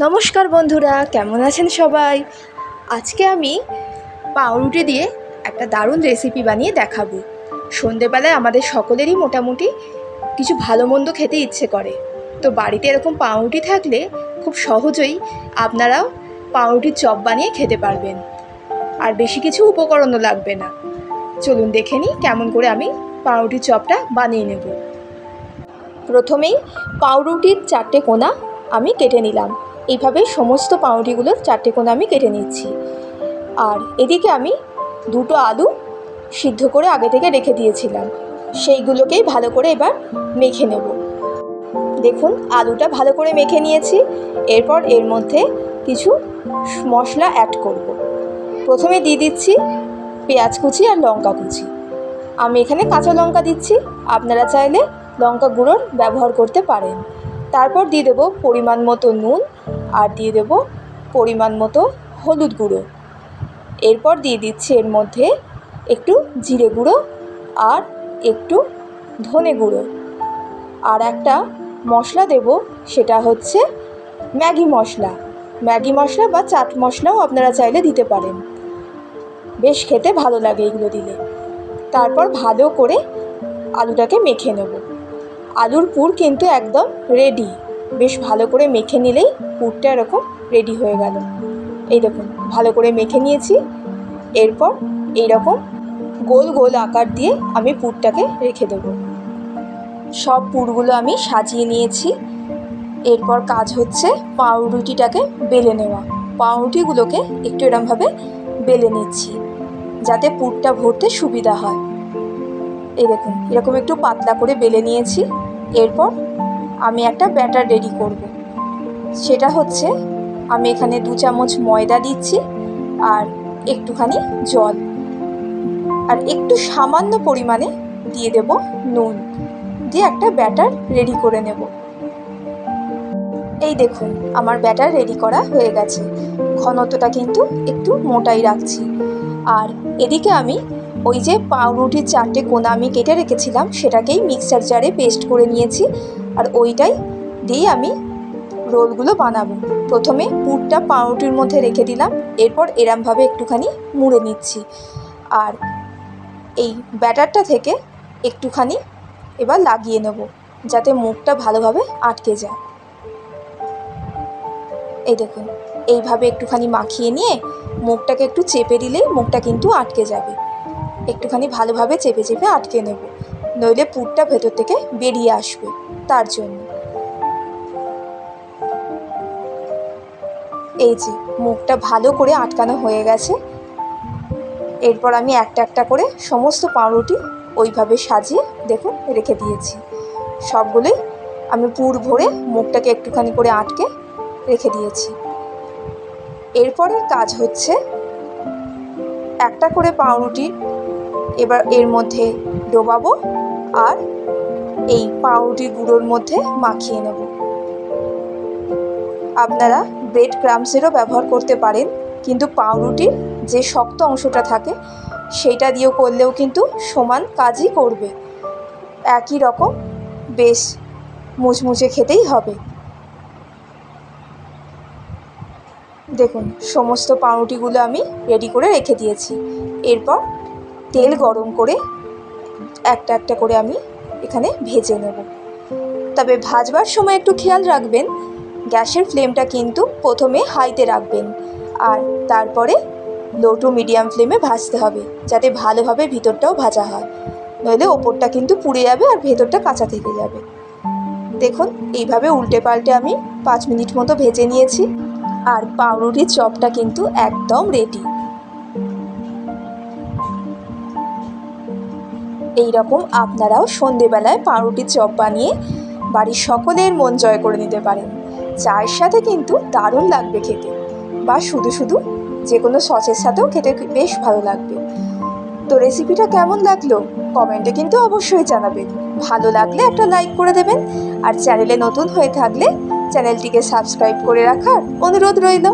নমস্কার বন্ধুরা, কেমন আছেন সবাই? আজকে আমি পাউরুটি দিয়ে একটা দারুণ রেসিপি বানিয়ে দেখাবো। সন্ধেবেলায় আমাদের সকলেরই মোটামুটি কিছু ভালো মন্দ খেতে ইচ্ছে করে, তো বাড়িতে এরকম পাউরুটি থাকলে খুব সহজেই আপনারাও পাউরুটির চপ বানিয়ে খেতে পারবেন, আর বেশি কিছু উপকরণও লাগবে না। চলুন দেখে নিই কেমন করে আমি পাউরুটির চপটা বানিয়ে নেব। প্রথমেই পাউরুটির 4টে কোনা আমি কেটে নিলাম। এইভাবে সমস্ত পাউরুটিগুলোর 4টে কোনা আমি কেটে নিচ্ছি। আর এদিকে আমি 2টো আলু সিদ্ধ করে আগে থেকে রেখে দিয়েছিলাম, সেইগুলোকেই ভালো করে এবার মেখে নেব। দেখুন, আলুটা ভালো করে মেখে নিয়েছি। এরপর এর মধ্যে কিছু মশলা অ্যাড করব। প্রথমে দিয়ে দিচ্ছি পেঁয়াজ কুচি আর লঙ্কা কুচি। আমি এখানে কাঁচা লঙ্কা দিচ্ছি, আপনারা চাইলে লঙ্কা গুঁড়োর ব্যবহার করতে পারেন। তারপর দিয়ে দেবো পরিমাণ মতো নুন, আর দিয়ে দেব পরিমাণ মতো হলুদ গুঁড়ো। এরপর দিয়ে দিচ্ছি এর মধ্যে একটু জিরে গুঁড়ো আর একটু ধনে গুঁড়ো। আর একটা মশলা দেব, সেটা হচ্ছে ম্যাগি মশলা। ম্যাগি মশলা বা চাট মশলাও আপনারা চাইলে দিতে পারেন, বেশ খেতে ভালো লাগে এগুলো দিলে। তারপর ভালো করে আলুটাকে মেখে নেব। আলুর পুর কিন্তু একদম রেডি। বেশ ভালো করে মেখে নিলেই পুরটা এরকম রেডি হয়ে গেল। এই দেখুন, ভালো করে মেখে নিয়েছি। এরপর এইরকম গোল গোল আকার দিয়ে আমি পুরটাকে রেখে দেব। সব পুরগুলো আমি সাজিয়ে নিয়েছি। এরপর কাজ হচ্ছে পাউরুটিটাকে বেলে নেওয়া। পাউরুটিগুলোকে একটু এরমভাবে বেলে নিচ্ছি যাতে পুরটা ভরতে সুবিধা হয়। এই দেখুন, এরকম একটু পাতলা করে বেলে নিয়েছি। এরপর আমি একটা ব্যাটার রেডি করব। সেটা হচ্ছে, আমি এখানে 2 চামচ ময়দা দিচ্ছি আর একটুখানি জল, আর একটু সামান্য পরিমাণে দিয়ে দেব নুন, দিয়ে একটা ব্যাটার রেডি করে নেব। এই দেখুন, আমার ব্যাটার রেডি করা হয়ে গেছে। ঘনত্বটা কিন্তু একটু মোটাই রাখছি। আর এদিকে আমি ওই যে পাউরুটির 4টে কোনা আমি কেটে রেখেছিলাম, সেটাকেই মিক্সার জারে পেস্ট করে নিয়েছি। আর ওইটাই দিয়ে আমি রোলগুলো বানাবো। প্রথমে পুরটা পাউরুটির মধ্যে রেখে দিলাম, এরপর এরমভাবে একটুখানি মুড়ে নিচ্ছি। আর এই ব্যাটারটা থেকে একটুখানি এবার লাগিয়ে নেব, যাতে মুখটা ভালোভাবে আটকে যায়। এই দেখুন, এইভাবে একটুখানি মাখিয়ে নিয়ে মুখটাকে একটু চেপে দিলেই মুখটা কিন্তু আটকে যাবে। একটুখানি ভালোভাবে চেপে চেপে আটকে নেব, নইলে পুরটা ভেতর থেকে বেরিয়ে আসবে, তার জন্য। এই যে মুখটা ভালো করে আটকানো হয়ে গেছে। এরপর আমি একটা একটা করে সমস্ত পাউরুটি ওইভাবে সাজিয়ে দেখুন রেখে দিয়েছি। সবগুলোই আমি পুর ভরে মুখটাকে একটুখানি করে আটকে রেখে দিয়েছি। এরপরের কাজ হচ্ছে, একটা করে পাউরুটি এবার এর মধ্যে ডোবাবো আর এই পাউরুটির গুঁড়োর মধ্যে মাখিয়ে নেব। আপনারা ব্রেড ক্রাম্বসেরও ব্যবহার করতে পারেন, কিন্তু পাউরুটির যে শক্ত অংশটা থাকে সেইটা দিয়েও করলেও কিন্তু সমান কাজই করবে। একই রকম বেশ মুচমুচে খেতেই হবে। দেখুন, সমস্ত পাউরুটিগুলো আমি রেডি করে রেখে দিয়েছি। এরপর তেল গরম করে একটা একটা করে আমি এখানে ভেজে নেব। তবে ভাজবার সময় একটু খেয়াল রাখবেন, গ্যাসের ফ্লেমটা কিন্তু প্রথমে হাইতে রাখবেন, আর তারপরে লো টু মিডিয়াম ফ্লেমে ভাজতে হবে, যাতে ভালোভাবে ভিতরটাও ভাজা হয়। নইলে ওপরটা কিন্তু পুড়ে যাবে আর ভেতরটা কাঁচা থেকে যাবে। দেখুন, এইভাবে উল্টে পাল্টে আমি 5 মিনিট মতো ভেজে নিয়েছি। আর পাউরুটির চপটা কিন্তু একদম রেডি। এই রকম আপনারাও সন্ধেবেলায় পাউরুটির চপ বানিয়ে বাড়ির সকলের মন জয় করে নিতে পারেন। চায়ের সাথে কিন্তু দারুণ লাগবে খেতে, বা শুধু শুধু যে কোনো সসের সাথেও খেতে বেশ ভালো লাগবে। তো রেসিপিটা কেমন লাগলো কমেন্টে কিন্তু অবশ্যই জানাবেন। ভালো লাগলে একটা লাইক করে দেবেন, আর চ্যানেলে নতুন হয়ে থাকলে চ্যানেলটিকে সাবস্ক্রাইব করে রাখার অনুরোধ রইল।